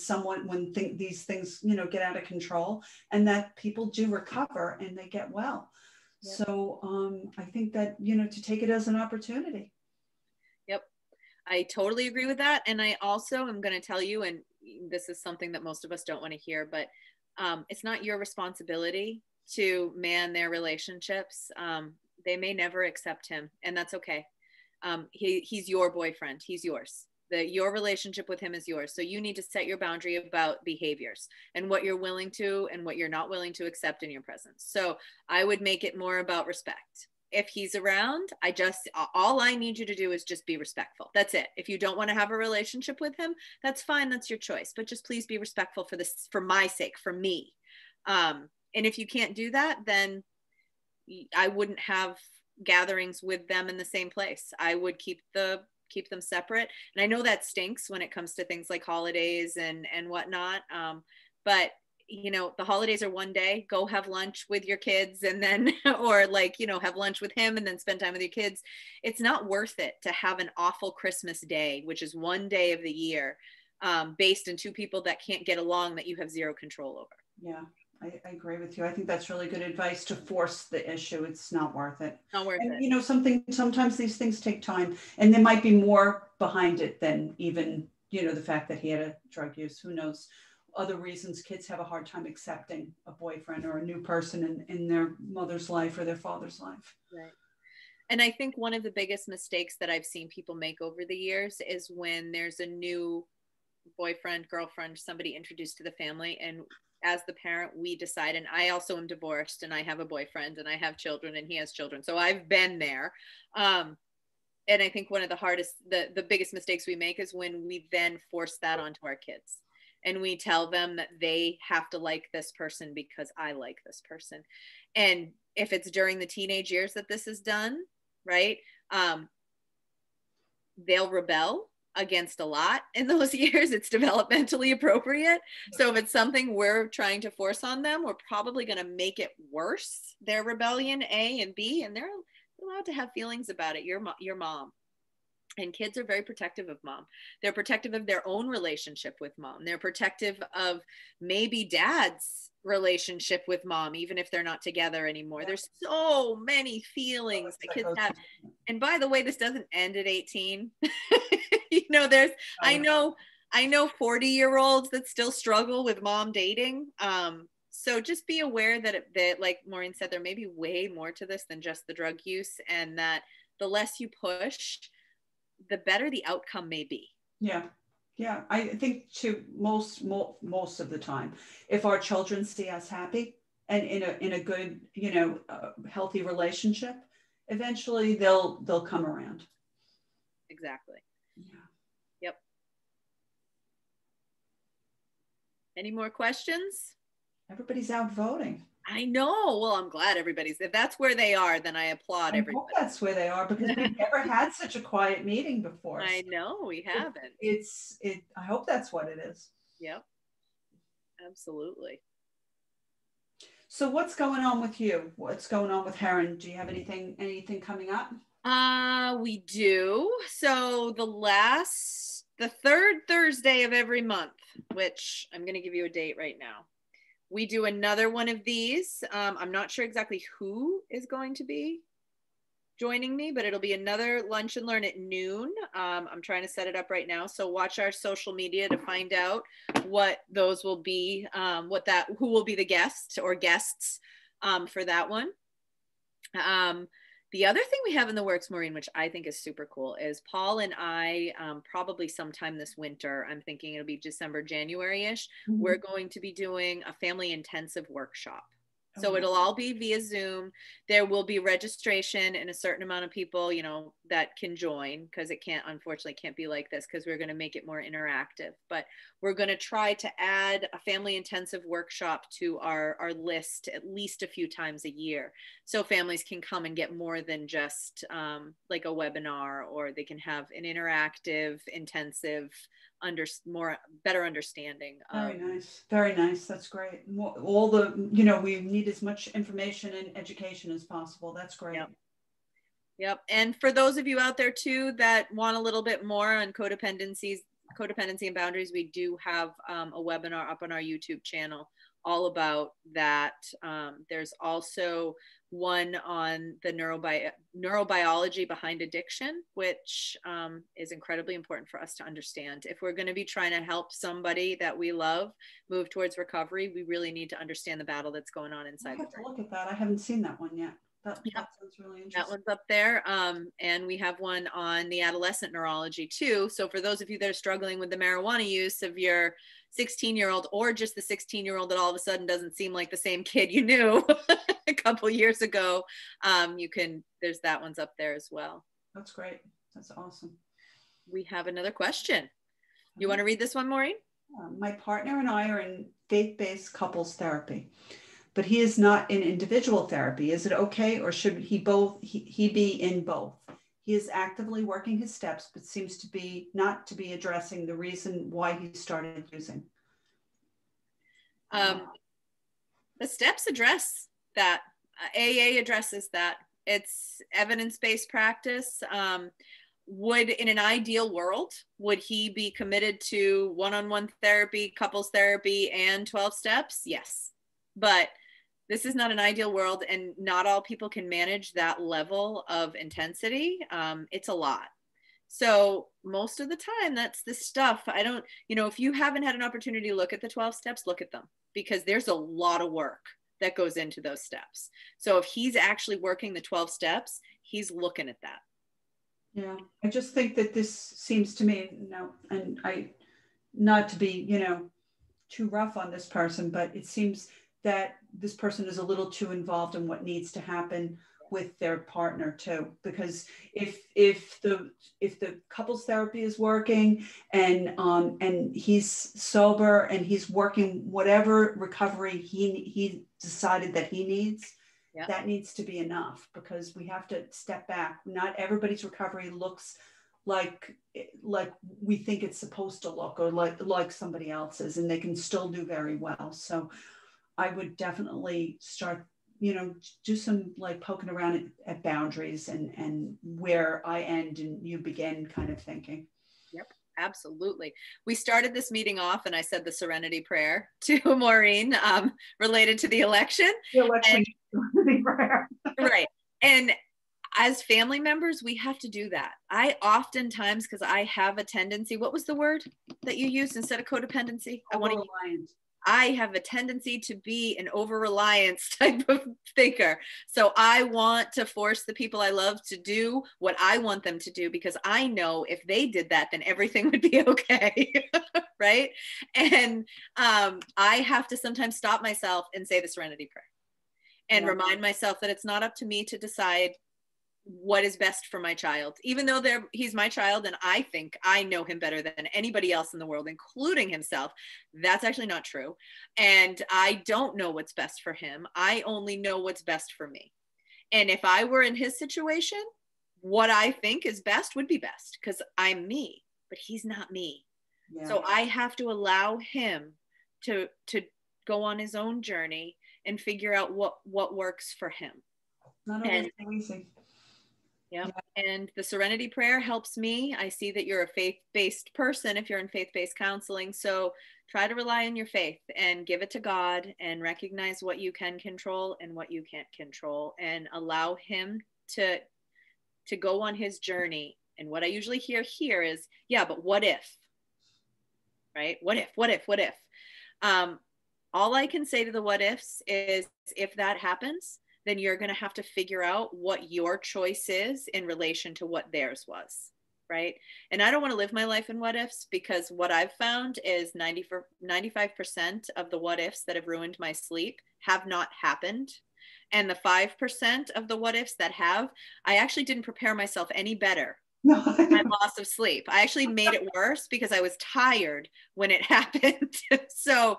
these things, get out of control, and that people do recover and they get well. Yep. So I think that, to take it as an opportunity.
Yep. I totally agree with that. And I also am going to tell you, and this is something that most of us don't want to hear, but it's not your responsibility to man their relationships. They may never accept him, and that's okay. He's your boyfriend. He's yours. Your relationship with him is yours. So you need to set your boundary about behaviors and what you're willing to and what you're not willing to accept in your presence. So I would make it more about respect. If he's around, all I need you to do is just be respectful. That's it. If you don't want to have a relationship with him, that's fine. That's your choice. But just please be respectful for my sake, for me. And if you can't do that, then I wouldn't have gatherings with them in the same place. I would keep them separate. And I know that stinks when it comes to things like holidays and whatnot. But the holidays are one day. Go have lunch with your kids and then, or have lunch with him and then spend time with your kids. It's not worth it to have an awful Christmas day, which is one day of the year, based in two people that can't get along, that you have zero control over.
Yeah. I agree with you. I think that's really good advice. To force the issue, it's not worth it.
Not worth it.
Sometimes these things take time, and there might be more behind it than even, the fact that he had a drug use. Who knows? Other reasons kids have a hard time accepting a boyfriend or a new person in their mother's life or their father's life.
Right. And I think one of the biggest mistakes that I've seen people make over the years is when there's a new boyfriend, girlfriend, somebody introduced to the family, and as the parent, we decide, and I also am divorced and I have a boyfriend and I have children and he has children. So I've been there. And I think one of the biggest mistakes we make is when we then force that onto our kids and we tell them that they have to like this person because I like this person. And if it's during the teenage years that this is done, right? They'll rebel against a lot in those years. It's developmentally appropriate. So if it's something we're trying to force on them, we're probably going to make it worse. Their rebellion, A and B, and they're allowed to have feelings about it. Your mom. And kids are very protective of mom. They're protective of their own relationship with mom. They're protective of maybe dad's relationship with mom, even if they're not together anymore. There's so many feelings that kids have. And by the way, this doesn't end at 18. I know 40-year-olds that still struggle with mom dating. So just be aware that like Maureen said, there may be way more to this than just the drug use, and that the less you push, the better the outcome may be.
Yeah. I think most of the time, if our children see us happy and in a good, healthy relationship, eventually they'll come around.
Exactly.
Yeah.
Yep. Any more questions?
Everybody's out voting.
I know. Well, I'm glad if that's where they are, then I applaud everybody.
I hope that's where they are, because we've never had such a quiet meeting before.
I know, we haven't.
I hope that's what it is.
Yep. Absolutely.
So what's going on with you? What's going on with Herren? Do you have anything coming up?
We do. So the third Thursday of every month, which I'm going to give you a date right now, we do another one of these. I'm not sure exactly who is going to be joining me, but it'll be another lunch and learn at noon. I'm trying to set it up right now. So watch our social media to find out what those will be, who will be the guest or guests for that one. The other thing we have in the works, Maureen, which I think is super cool, is Paul and I, probably sometime this winter, I'm thinking it'll be December, January-ish, we're going to be doing a family intensive workshop. So it'll all be via Zoom. There will be registration and a certain amount of people, you know, that can join, because it unfortunately can't be like this, because we're going to make it more interactive. But we're going to try to add a family intensive workshop to our list at least a few times a year, so families can come and get more than just like a webinar, or they can have an interactive, intensive, better understanding.
Very nice. Very nice. That's great. All the, you know, we need as much information and education as possible. That's great.
Yep. And for those of you out there too that want a little bit more on codependency and boundaries, we do have a webinar up on our YouTube channel all about that. There's also one on the neurobiology behind addiction, which is incredibly important for us to understand. If we're going to be trying to help somebody that we love move towards recovery, we really need to understand the battle that's going on inside.
I have to look at that. I haven't seen that one yet. That sounds really interesting.
That one's up there. And we have one on the adolescent neurology too. So for those of you that are struggling with the marijuana use of your 16-year-old, or just the 16-year-old that all of a sudden doesn't seem like the same kid you knew a couple years ago, there's that one's up there as well.
That's great. That's awesome.
We have another question. You want to read this one, Maureen?
My partner and I are in faith-based couples therapy, but he is not in individual therapy. Is it okay, or should he be in both? He is actively working his steps, but seems to be not to be addressing the reason why he started using.
The steps address that. AA addresses that. It's evidence-based practice. In an ideal world, would he be committed to one-on-one therapy, couples therapy, and 12 steps? Yes. But this is not an ideal world, and not all people can manage that level of intensity. It's a lot. So most of the time, that's the stuff. If you haven't had an opportunity to look at the 12 steps, look at them, because there's a lot of work that goes into those steps. So if he's actually working the 12 steps, he's looking at that.
Yeah, I just think that this seems to me, and not to be, too rough on this person, but it seems that this person is a little too involved in what needs to happen with their partner too. Because if the couples therapy is working and he's sober and he's working whatever recovery he decided that he needs, that needs to be enough, because we have to step back. Not everybody's recovery looks like we think it's supposed to look, or like somebody else's, and they can still do very well. So I would definitely start, do some poking around at boundaries and where I end and you begin kind of thinking.
Yep, absolutely. We started this meeting off and I said the Serenity Prayer to Maureen, related to the election.
The election Serenity Prayer.
Right. And as family members, we have to do that. I oftentimes, because I have a tendency, what was the word that you used instead of codependency? I have a tendency to be an over-reliance type of thinker. So I want to force the people I love to do what I want them to do, because I know if they did that, then everything would be okay. Right? And I have to sometimes stop myself and say the Serenity Prayer and remind myself that it's not up to me to decide what is best for my child, even though he's my child and I think I know him better than anybody else in the world, including himself. That's actually not true. And I don't know what's best for him. I only know what's best for me. And if I were in his situation, what I think is best would be best, because I'm me, but he's not me. Yeah. So I have to allow him to go on his own journey and figure out what works for him.
Not always easy.
Yeah. And the Serenity Prayer helps me. I see that you're a faith-based person if you're in faith-based counseling. So try to rely on your faith and give it to God and recognize what you can control and what you can't control, and allow him to to go on his journey. And what I usually hear here is, yeah, but what if, right? What if? All I can say to the what ifs is, if that happens, then you're going to have to figure out what your choice is in relation to what theirs was, right? And I don't want to live my life in what ifs, because what I've found is 95% of the what ifs that have ruined my sleep have not happened. And the 5% of the what ifs that have, I actually didn't prepare myself any better.
No.
My loss of sleep. I actually made it worse because I was tired when it happened. So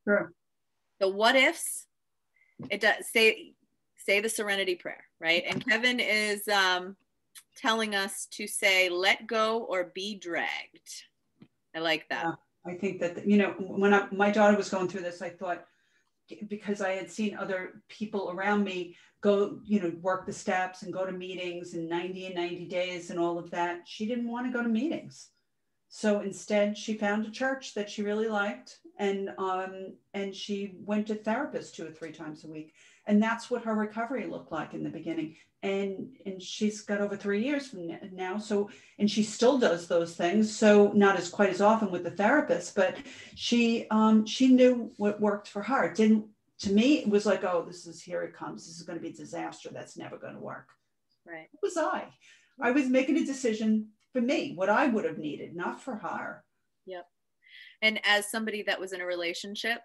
Sure.
the what ifs, it does say the Serenity Prayer, right? And Kevin is telling us to say, let go or be dragged. I like that.
Yeah, I think that, you know, when my daughter was going through this, I thought, because I had seen other people around me go, you know, work the steps and go to meetings in 90 days and all of that, she didn't want to go to meetings. So instead, she found a church that she really liked, and she went to therapists 2 or 3 times a week. And that's what her recovery looked like in the beginning. And she's got over 3 years from now. So, and she still does those things. So not as quite as often with the therapist, but she knew what worked for her. It didn't, to me, it was like, oh, here it comes. This is going to be a disaster. That's never going to work.
Right.
What was I? I was making a decision for me, what I would have needed, not for her.
Yep. And as somebody that was in a relationship,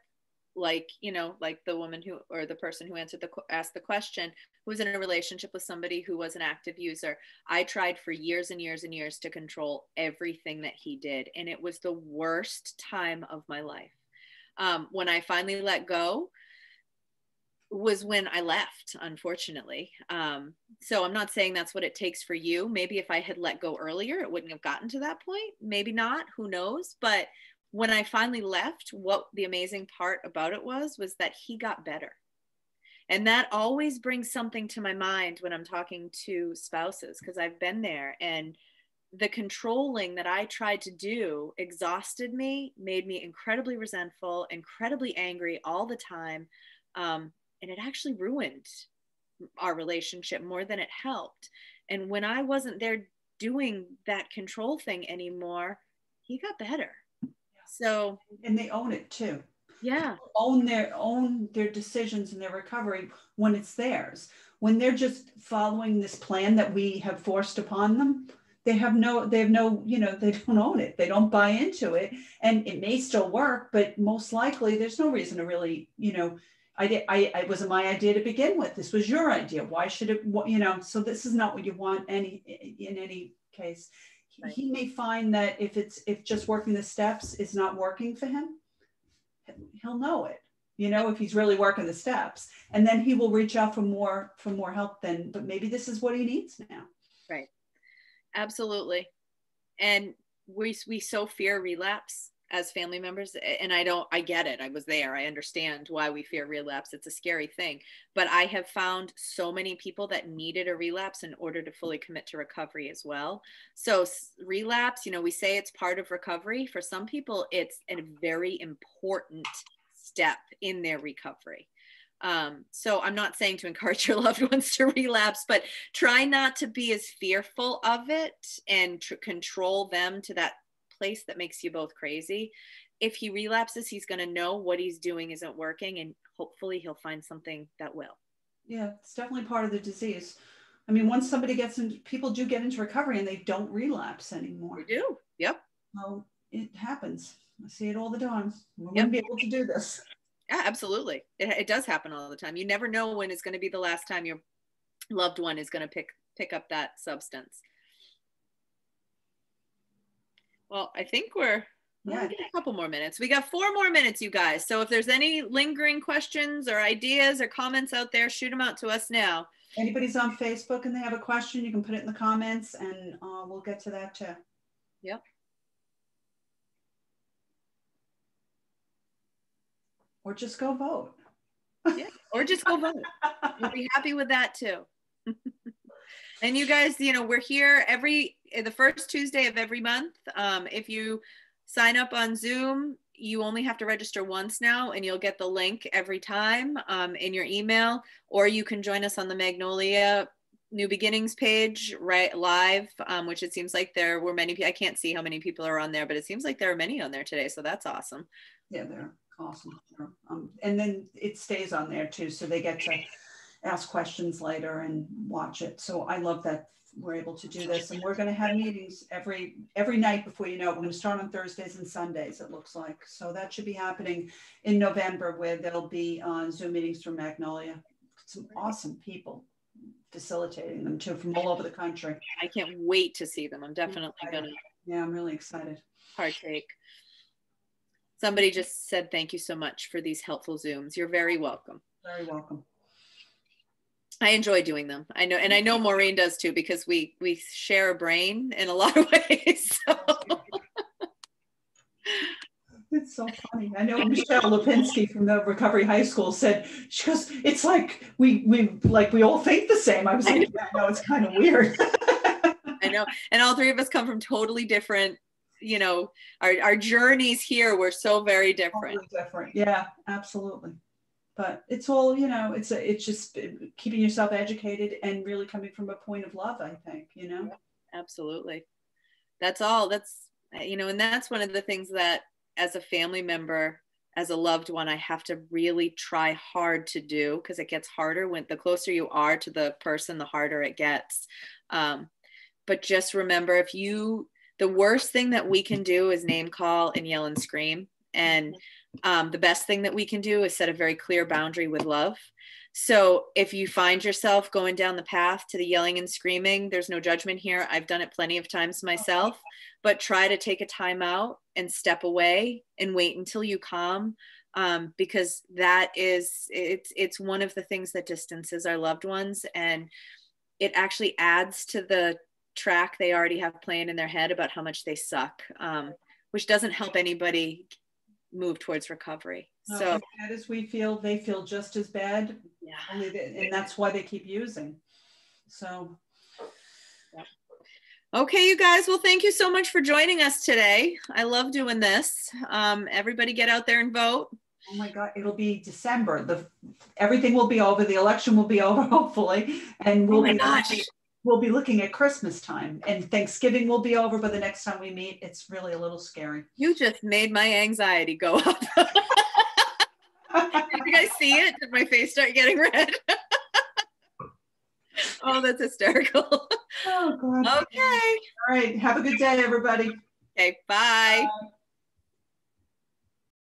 like, you know, like the woman who, or the person who asked the question, who was in a relationship with somebody who was an active user, I tried for years and years and years to control everything that he did. And it was the worst time of my life. When I finally let go was when I left, unfortunately. So I'm not saying that's what it takes for you. Maybe if I had let go earlier, it wouldn't have gotten to that point. Maybe not, who knows? But when I finally left, what the amazing part about it was that he got better. And that always brings something to my mind when I'm talking to spouses, because I've been there, and the controlling that I tried to do exhausted me, made me incredibly resentful, incredibly angry all the time. And it actually ruined our relationship more than it helped. And when I wasn't there doing that control thing anymore, he got better. So,
and they own it too.
Yeah.
Own their decisions and their recovery when it's theirs. When they're just following this plan that we have forced upon them, they have no, you know, they don't own it. They don't buy into it. And it may still work, but most likely there's no reason to really, you know, it wasn't my idea to begin with. This was your idea. Why should it, you know, so this is not what you want in any case. Right. He may find that if just working the steps is not working for him, he'll know it, you know, if he's really working the steps, and then he will reach out for more help then, but maybe this is what he needs now.
Right. Absolutely. And we so fear relapse as family members. And I get it. I was there. I understand why we fear relapse. It's a scary thing, but I have found so many people that needed a relapse in order to fully commit to recovery as well. So relapse, you know, we say it's part of recovery. For some people, it's a very important step in their recovery. So I'm not saying to encourage your loved ones to relapse, but try not to be as fearful of it and control them to that place that makes you both crazy. If he relapses, he's going to know what he's doing isn't working, and hopefully he'll find something that will.
Yeah, it's definitely part of the disease. I mean, once somebody people do get into recovery and they don't relapse anymore.
They do. Yep.
Well, it happens. I see it all the time. We wouldn't be able to do this.
Yeah, absolutely. It does happen all the time. You never know when it's going to be the last time your loved one is going to pick up that substance. Well, I think we got a couple more minutes. We got 4 more minutes, you guys. So if there's any lingering questions or ideas or comments out there, shoot them out to us now.
Anybody's on Facebook and they have a question, you can put it in the comments, and we'll get to that too.
Yep.
Or just go vote.
Yeah, or just go vote. We'll be happy with that too. And you guys, you know, we're here the first Tuesday of every month. If you sign up on Zoom, you only have to register once now, and you'll get the link every time in your email, or you can join us on the Magnolia New Beginnings page right live, which it seems like there were many. I can't see how many people are on there, but it seems like there are many on there today. So that's awesome.
Yeah, they're awesome. And then it stays on there too. So they get to ask questions later and watch it. So I love that we're able to do this, and we're going to have meetings every night before you know it. We're going to start on Thursdays and Sundays, it looks like. So that should be happening in November, where there'll be Zoom meetings from Magnolia. Some awesome people facilitating them too from all over the country.
I can't wait to see them. I'm definitely gonna.
Yeah, I'm really excited.
Partake. Somebody just said thank you so much for these helpful Zooms. You're very welcome.
Very welcome.
I enjoy doing them. I know, and I know Maureen does too, because we share a brain in a lot of ways. So.
It's so funny. I know Michelle Lipinski from the Recovery High School said, she goes, it's like we all think the same. I was like, yeah, I know, it's kind of weird.
I know. And all three of us come from totally different, you know, our journeys here were so very different.
Totally different. Yeah, absolutely. But it's all, you know, it's just keeping yourself educated and really coming from a point of love, I think, you know?
Absolutely. That's all. That's, you know, and that's one of the things that as a family member, as a loved one, I have to really try hard to do, because it gets harder when the closer you are to the person, the harder it gets. But just remember, the worst thing that we can do is name call and yell and scream. And the best thing that we can do is set a very clear boundary with love. So if you find yourself going down the path to the yelling and screaming, there's no judgment here. I've done it plenty of times myself, but try to take a time out and step away and wait until you calm, because it's one of the things that distances our loved ones, and it actually adds to the track they already have playing in their head about how much they suck, which doesn't help anybody move towards recovery.
No,
So
as bad as we feel, they feel just as bad. Yeah. And that's why they keep using. So.
Yeah. Okay, you guys. Well, thank you so much for joining us today. I love doing this. Everybody get out there and vote.
Oh my God, it'll be December. Everything will be over. The election will be over, hopefully. And we'll be looking at Christmas time, and Thanksgiving will be over by the next time we meet. It's really a little scary.
You just made my anxiety go up. Did you guys see it? Did my face start getting red? Oh, that's hysterical.
Oh, God.
Okay.
All right. Have a good day, everybody.
Okay. Bye. Bye.